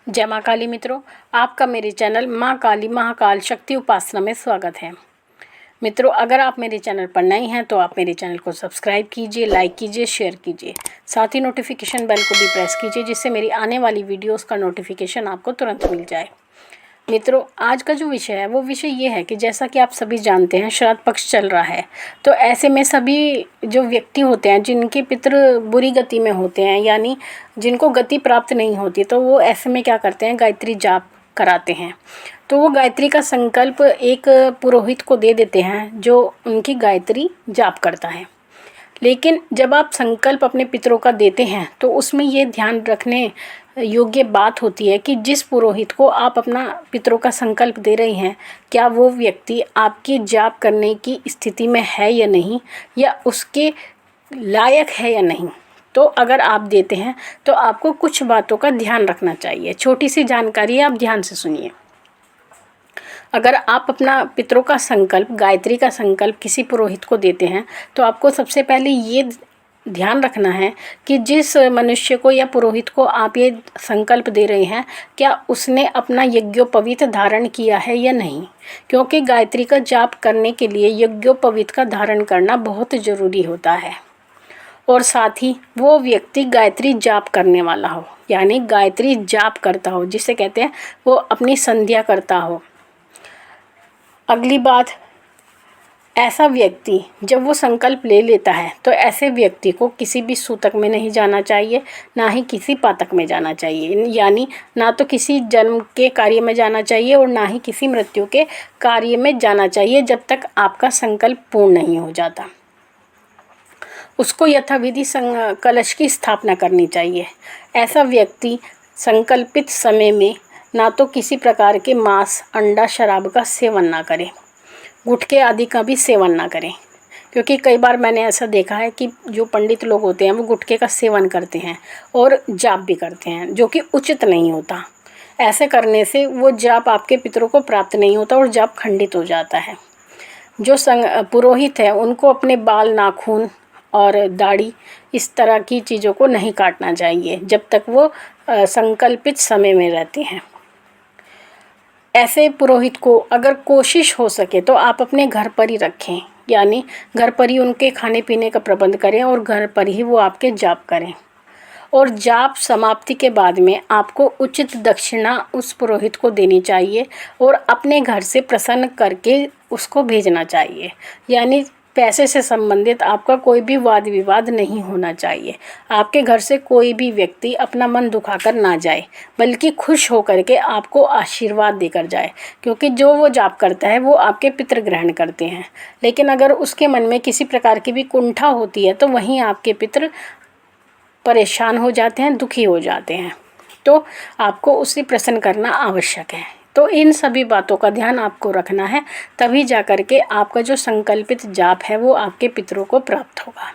जय माँ काली मित्रों, आपका मेरे चैनल माँ काली महाकाल शक्ति उपासना में स्वागत है। मित्रों, अगर आप मेरे चैनल पर नए हैं तो आप मेरे चैनल को सब्सक्राइब कीजिए, लाइक कीजिए, शेयर कीजिए। साथ ही नोटिफिकेशन बेल को भी प्रेस कीजिए जिससे मेरी आने वाली वीडियोस का नोटिफिकेशन आपको तुरंत मिल जाए। मित्रों, आज का जो विषय है वो विषय ये है कि जैसा कि आप सभी जानते हैं श्राद्ध पक्ष चल रहा है, तो ऐसे में सभी जो व्यक्ति होते हैं जिनके पितृ बुरी गति में होते हैं, यानी जिनको गति प्राप्त नहीं होती, तो वो ऐसे में क्या करते हैं, गायत्री जाप कराते हैं। तो वो गायत्री का संकल्प एक पुरोहित को दे देते हैं जो उनकी गायत्री जाप करता है। लेकिन जब आप संकल्प अपने पितरों का देते हैं तो उसमें ये ध्यान रखने योग्य बात होती है कि जिस पुरोहित को आप अपना पितरों का संकल्प दे रहे हैं, क्या वो व्यक्ति आपकी जाप करने की स्थिति में है या नहीं, या उसके लायक है या नहीं। तो अगर आप देते हैं तो आपको कुछ बातों का ध्यान रखना चाहिए। छोटी सी जानकारी है, आप ध्यान से सुनिए। अगर आप अपना पितरों का संकल्प, गायत्री का संकल्प किसी पुरोहित को देते हैं तो आपको सबसे पहले ये ध्यान रखना है कि जिस मनुष्य को या पुरोहित को आप ये संकल्प दे रहे हैं, क्या उसने अपना यज्ञोपवीत धारण किया है या नहीं। क्योंकि गायत्री का जाप करने के लिए यज्ञोपवीत का धारण करना बहुत ज़रूरी होता है। और साथ ही वो व्यक्ति गायत्री जाप करने वाला हो, यानी गायत्री जाप करता हो, जिसे कहते हैं वो अपनी संध्या करता हो। अगली बात, ऐसा व्यक्ति जब वो संकल्प ले लेता है तो ऐसे व्यक्ति को किसी भी सूतक में नहीं जाना चाहिए, ना ही किसी पातक में जाना चाहिए, यानी ना तो किसी जन्म के कार्य में जाना चाहिए और ना ही किसी मृत्यु के कार्य में जाना चाहिए जब तक आपका संकल्प पूर्ण नहीं हो जाता। उसको यथाविधि कलश की स्थापना करनी चाहिए। ऐसा व्यक्ति संकल्पित समय में ना तो किसी प्रकार के मांस, अंडा, शराब का सेवन ना करें, गुटखे आदि का भी सेवन ना करें। क्योंकि कई बार मैंने ऐसा देखा है कि जो पंडित लोग होते हैं वो गुटखे का सेवन करते हैं और जाप भी करते हैं, जो कि उचित नहीं होता। ऐसे करने से वो जाप आपके पितरों को प्राप्त नहीं होता और जाप खंडित हो जाता है। जो पुरोहित है उनको अपने बाल, नाखून और दाढ़ी, इस तरह की चीज़ों को नहीं काटना चाहिए जब तक वो संकल्पित समय में रहते हैं। ऐसे पुरोहित को अगर कोशिश हो सके तो आप अपने घर पर ही रखें, यानी घर पर ही उनके खाने पीने का प्रबंध करें और घर पर ही वो आपके जाप करें। और जाप समाप्ति के बाद में आपको उचित दक्षिणा उस पुरोहित को देनी चाहिए और अपने घर से प्रसन्न करके उसको भेजना चाहिए। यानी पैसे से संबंधित आपका कोई भी वाद विवाद नहीं होना चाहिए। आपके घर से कोई भी व्यक्ति अपना मन दुखाकर ना जाए, बल्कि खुश होकर के आपको आशीर्वाद देकर जाए। क्योंकि जो वो जाप करता है वो आपके पितृ ग्रहण करते हैं। लेकिन अगर उसके मन में किसी प्रकार की भी कुंठा होती है तो वहीं आपके पितृ परेशान हो जाते हैं, दुखी हो जाते हैं। तो आपको उसे प्रसन्न करना आवश्यक है। तो इन सभी बातों का ध्यान आपको रखना है, तभी जाकर के आपका जो संकल्पित जाप है वो आपके पितरों को प्राप्त होगा।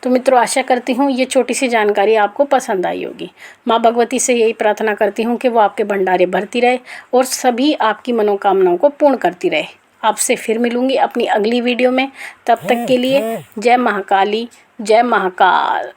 तो मित्रों, आशा करती हूँ ये छोटी सी जानकारी आपको पसंद आई होगी। माँ भगवती से यही प्रार्थना करती हूँ कि वो आपके भंडारे भरती रहे और सभी आपकी मनोकामनाओं को पूर्ण करती रहे। आपसे फिर मिलूँगी अपनी अगली वीडियो में। तब तक के लिए जय महाकाली, जय महाकाल।